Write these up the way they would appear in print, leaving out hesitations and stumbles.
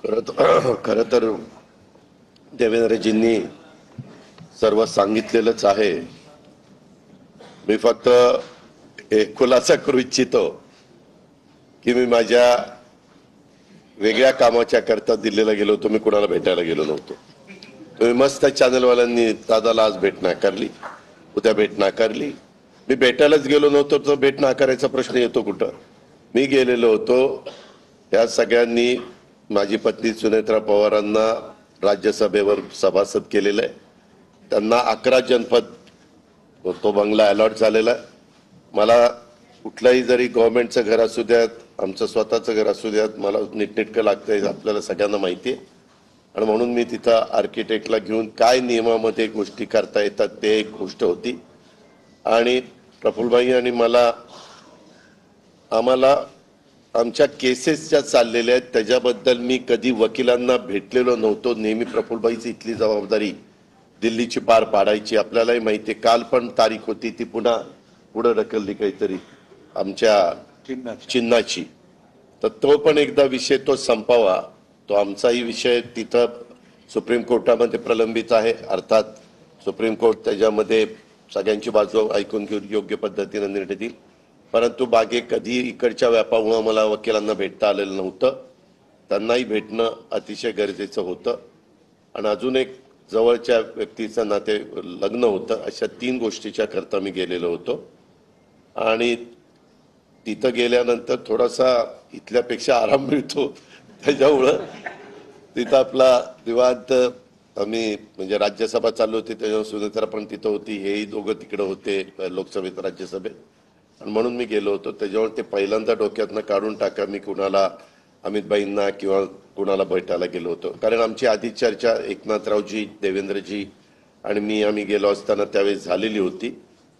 खरं तर देवेंद्रजींनी सर्व सांगितलेलंच आहे। मी फक्त एक खुलासा करू इच्छितो की मी माझ्या वेगळ्या कामाच्या करता दिल्लीला गेलो होतो। मी कोणाला भेटायला गेलो नव्हतो। तुम्ही मस्त चॅनलवाल्यांनी दादाला आज भेट नाकारली, उद्या भेट नाकारली। मी भेटायलाच गेलो नव्हतो तर भेट नाकारायचा प्रश्न येतो कुठं? मी गेलेलो होतो। या सगळ्यांनी माझी पत्नी सुनेत्रा पवारांना राज्यसभेवर सभासद केलेलं आहे। त्यांना 11 जनपद तो बंगला अलॉट झालेला आहे। मला कुठलाही जरी गव्हर्नमेंटचं घर असू द्यात, आमचं स्वतःचं घर असू द्यात, मला नीटनेटकं लागतंय आपल्याला सगळ्यांना माहिती आहे। आणि म्हणून मी तिथं आर्किटेक्टला घेऊन काय नियमामध्ये गोष्टी करता येतात ते एक गोष्ट होती। आणि प्रफुल्लभाई आणि आम्हाला आमच्या केसेस ज्या चाललेल्या आहेत त्याच्याबद्दल मी कधी वकिलांना भेटलेलो नव्हतो। नेहमी प्रफुल्लभाईची इथली जबाबदारी दिल्लीची पार पाडायची। आपल्यालाही माहिती आहे काल पण तारीख होती ती पुन्हा पुढे ढकलली काहीतरी आमच्या चिन्हाची। तर तो पण एकदा विषय तो संपावा। तो आमचाही विषय तिथं सुप्रीम कोर्टामध्ये प्रलंबित आहे। अर्थात सुप्रीम कोर्ट त्याच्यामध्ये सगळ्यांची बाजू ऐकून घेऊन योग्य पद्धतीने निर्णय देईल। परंतु बागे कधी इकडच्या व्यापामुळे मला वकिलांना भेटता आलेलं नव्हतं। त्यांनाही भेटणं अतिशय गरजेचं होतं। आणि अजून एक जवळच्या व्यक्तीचं नाते लग्न होतं। अशा 3 गोष्टीच्या करता मी गेलेलो होतो। आणि तिथं गेल्यानंतर थोडासा इथल्यापेक्षा आराम मिळतो। त्याच्यामुळं तिथं आपला निवांत आम्ही म्हणजे राज्यसभा चालू होती त्याच्यावर सुनेत्रा पण तिथं होती, हेही दोघं तिकडे होते लोकसभेत राज्यसभेत। आणि म्हणून मी गेलो होतो। त्याच्यावर ते पहिल्यांदा डोक्यातनं काढून टाका मी कुणाला अमितभाईंना किंवा कुणाला भेटायला गेलो होतो। कारण आमची आधी चर्चा एकनाथरावजी, देवेंद्रजी आणि आम्ही गेलो असताना त्यावेळेस झालेली होती।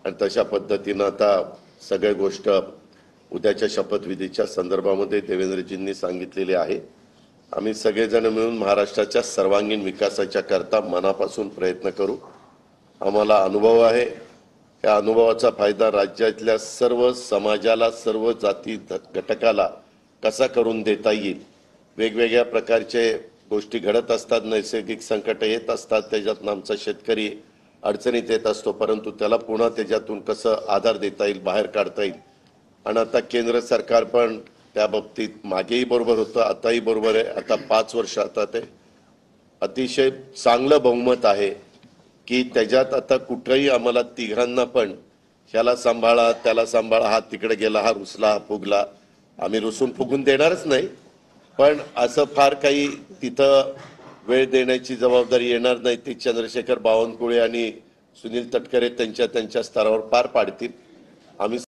आणि तशा पद्धतीनं आता सगळ्या गोष्ट उद्याच्या शपथविधीच्या संदर्भामध्ये देवेंद्रजींनी सांगितलेले आहे। आम्ही सगळेजण मिळून महाराष्ट्राच्या सर्वांगीण विकासाच्या करता मनापासून प्रयत्न करू। आम्हाला अनुभव आहे। या अनुभवाचा फायदा राज्यातल्या सर्व समाजाला, सर्व जाती घटकाला कसा करून देता येईल। वेगवेगळ्या प्रकारचे गोष्टी घडत असतात, नैसर्गिक संकट येत असतात, त्याच्यातून आमचा शेतकरी अडचणीत येत असतो, परंतु त्याला पुन्हा त्याच्यातून कसं आधार देता येईल, बाहेर काढता येईल। आणि आता केंद्र सरकार पण त्या बाबतीत मागेही बरोबर होतं, आताही बरोबर आहे। आता 5 वर्ष आता ते अतिशय चांगलं बहुमत आहे की त्याच्यात आता कुठेही आम्हाला तिघांना पण ह्याला सांभाळा त्याला सांभाळा, हा तिकडे गेला, हा रुसला, हा फुगला, आम्ही रुसून फुगून देणारच नाही। पण असं फार काही तिथं वेळ देण्याची जबाबदारी येणार नाही। ती चंद्रशेखर बावनकुळे आणि सुनील तटकरे त्यांच्या स्तरावर पार पाडतील। आम्ही